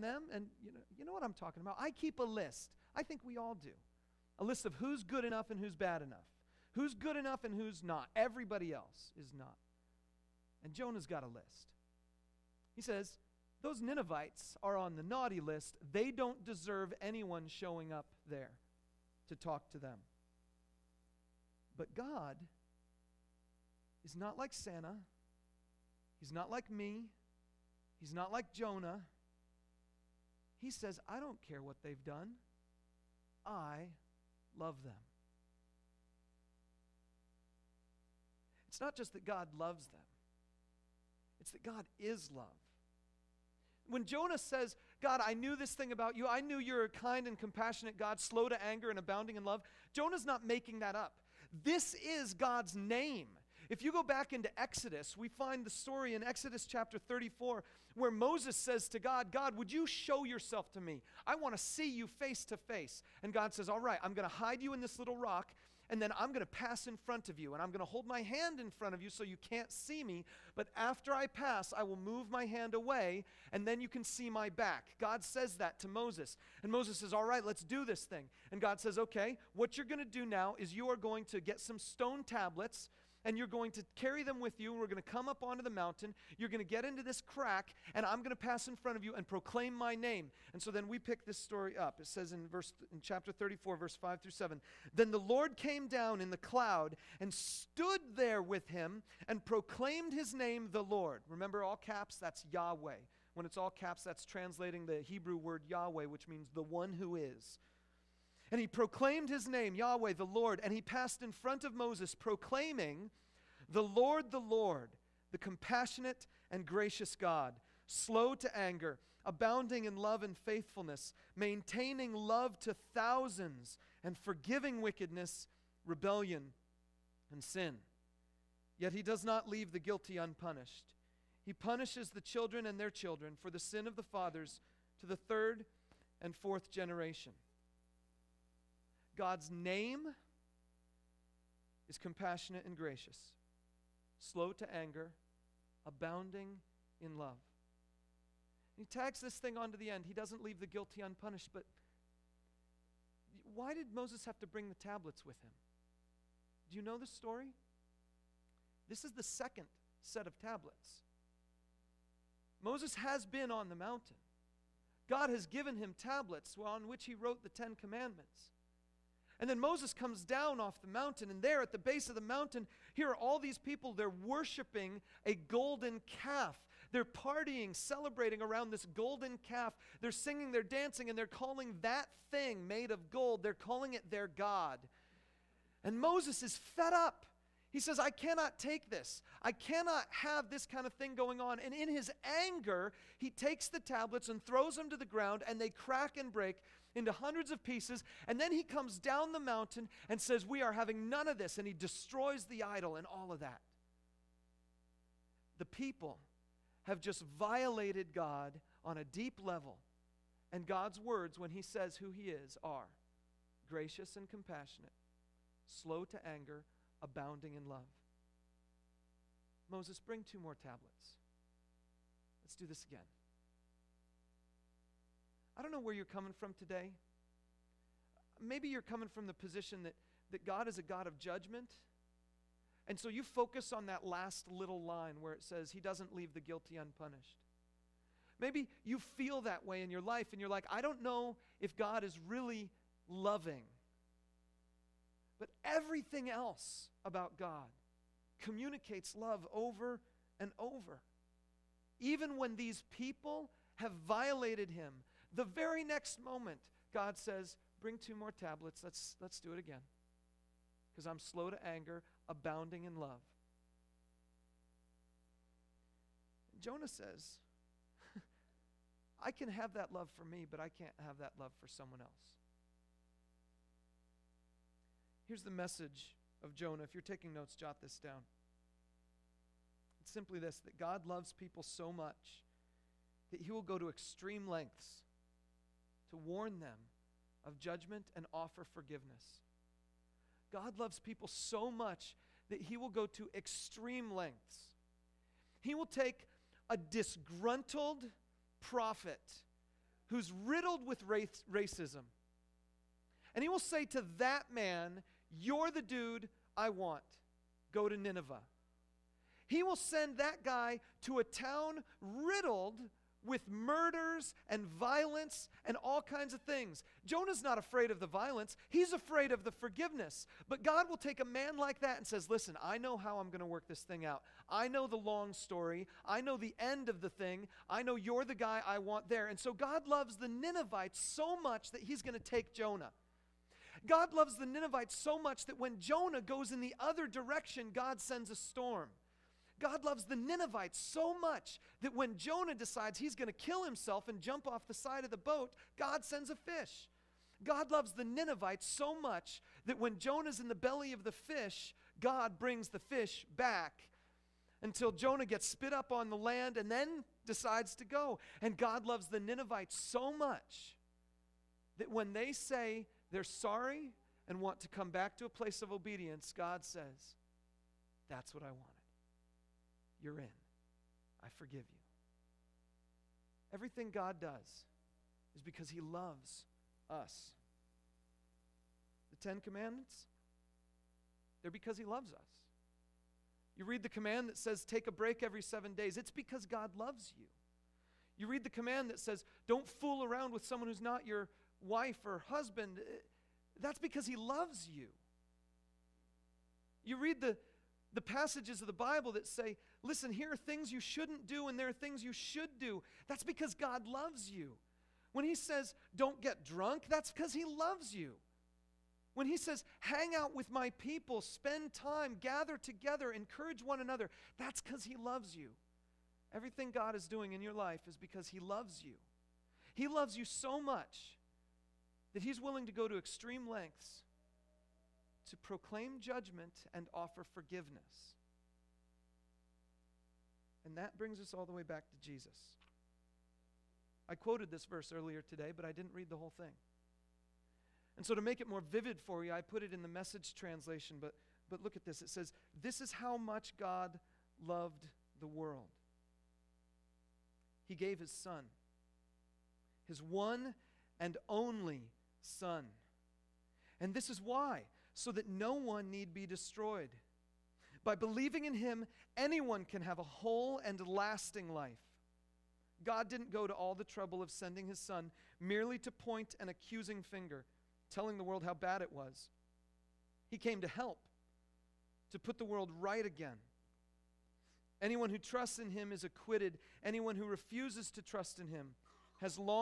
them, and you know what I'm talking about. I keep a list. I think we all do. A list of who's good enough and who's bad enough. Who's good enough and who's not. Everybody else is not. And Jonah's got a list. He says, those Ninevites are on the naughty list. They don't deserve anyone showing up there to talk to them. But God is not like Santa. He's not like me. He's not like Jonah. He says, I don't care what they've done. I love them. It's not just that God loves them. It's that God is love. When Jonah says, God, I knew this thing about you. I knew you're a kind and compassionate God, slow to anger and abounding in love. Jonah's not making that up. This is God's name. If you go back into Exodus, we find the story in Exodus chapter 34 where Moses says to God, God, would you show yourself to me? I want to see you face to face. And God says, all right, I'm going to hide you in this little rock, and then I'm going to pass in front of you, and I'm going to hold my hand in front of you so you can't see me. But after I pass, I will move my hand away, and then you can see my back. God says that to Moses. And Moses says, all right, let's do this thing. And God says, okay, what you're going to do now is you are going to get some stone tablets, and you're going to carry them with you, and we're going to come up onto the mountain. You're going to get into this crack, and I'm going to pass in front of you and proclaim my name. And so then we pick this story up. It says in chapter 34, verse 5 through 7, then the Lord came down in the cloud and stood there with him and proclaimed his name, the Lord. Remember, all caps, that's Yahweh. When it's all caps, that's translating the Hebrew word Yahweh, which means the one who is. And he proclaimed his name, Yahweh, the Lord, and he passed in front of Moses, proclaiming, the Lord, the compassionate and gracious God, slow to anger, abounding in love and faithfulness, maintaining love to thousands, and forgiving wickedness, rebellion, and sin. Yet he does not leave the guilty unpunished. He punishes the children and their children for the sin of the fathers to the third and fourth generation. God's name is compassionate and gracious, slow to anger, abounding in love. He tags this thing on to the end. He doesn't leave the guilty unpunished, but why did Moses have to bring the tablets with him? Do you know the story? This is the second set of tablets. Moses has been on the mountain. God has given him tablets on which he wrote the 10 Commandments. And then Moses comes down off the mountain, and there at the base of the mountain, here are all these people. They're worshiping a golden calf. They're partying, celebrating around this golden calf. They're singing, they're dancing, and they're calling that thing made of gold, they're calling it their God. And Moses is fed up. He says, I cannot take this. I cannot have this kind of thing going on. And in his anger, he takes the tablets and throws them to the ground, and they crack and break into hundreds of pieces. And then he comes down the mountain and says, we are having none of this. And he destroys the idol and all of that. The people have just violated God on a deep level. And God's words, when he says who he is, are gracious and compassionate, slow to anger, abounding in love. Moses, bring 2 more tablets. Let's do this again. I don't know where you're coming from today. Maybe you're coming from the position that God is a God of judgment. And so you focus on that last little line where it says he doesn't leave the guilty unpunished. Maybe you feel that way in your life and you're like, I don't know if God is really loving. But everything else about God communicates love over and over. Even when these people have violated him, the very next moment, God says, bring 2 more tablets. Let's do it again. Because I'm slow to anger, abounding in love. Jonah says, I can have that love for me, but I can't have that love for someone else. Here's the message of Jonah. If you're taking notes, jot this down. It's simply this, that God loves people so much that he will go to extreme lengths to warn them of judgment and offer forgiveness. God loves people so much that he will go to extreme lengths. He will take a disgruntled prophet who's riddled with racism. And he will say to that man, "You're the dude I want. Go to Nineveh." He will send that guy to a town riddled with murders and violence and all kinds of things. Jonah's not afraid of the violence. He's afraid of the forgiveness. But God will take a man like that and says, "Listen, I know how I'm going to work this thing out. I know the long story. I know the end of the thing. I know you're the guy I want there." And so God loves the Ninevites so much that he's going to take Jonah. God loves the Ninevites so much that when Jonah goes in the other direction, God sends a storm. God loves the Ninevites so much that when Jonah decides he's going to kill himself and jump off the side of the boat, God sends a fish. God loves the Ninevites so much that when Jonah's in the belly of the fish, God brings the fish back until Jonah gets spit up on the land and then decides to go. And God loves the Ninevites so much that when they say they're sorry and want to come back to a place of obedience, God says, "That's what I wanted. You're in. I forgive you." Everything God does is because he loves us. The Ten Commandments, they're because he loves us. You read the command that says take a break every 7 days, it's because God loves you. You read the command that says don't fool around with someone who's not your wife or husband, that's because he loves you. You read the passages of the Bible that say, listen, here are things you shouldn't do and there are things you should do. That's because God loves you. When he says, don't get drunk, that's because he loves you. When he says, hang out with my people, spend time, gather together, encourage one another, that's because he loves you. Everything God is doing in your life is because he loves you. He loves you so much that he's willing to go to extreme lengths to proclaim judgment and offer forgiveness. And that brings us all the way back to Jesus. I quoted this verse earlier today, but I didn't read the whole thing. And so to make it more vivid for you, I put it in the Message translation, but look at this. It says, "This is how much God loved the world. He gave his Son, his one and only Son. And this is why, so that no one need be destroyed. By believing in him, anyone can have a whole and lasting life. God didn't go to all the trouble of sending his Son merely to point an accusing finger, telling the world how bad it was. He came to help, to put the world right again. Anyone who trusts in him is acquitted. Anyone who refuses to trust in him has long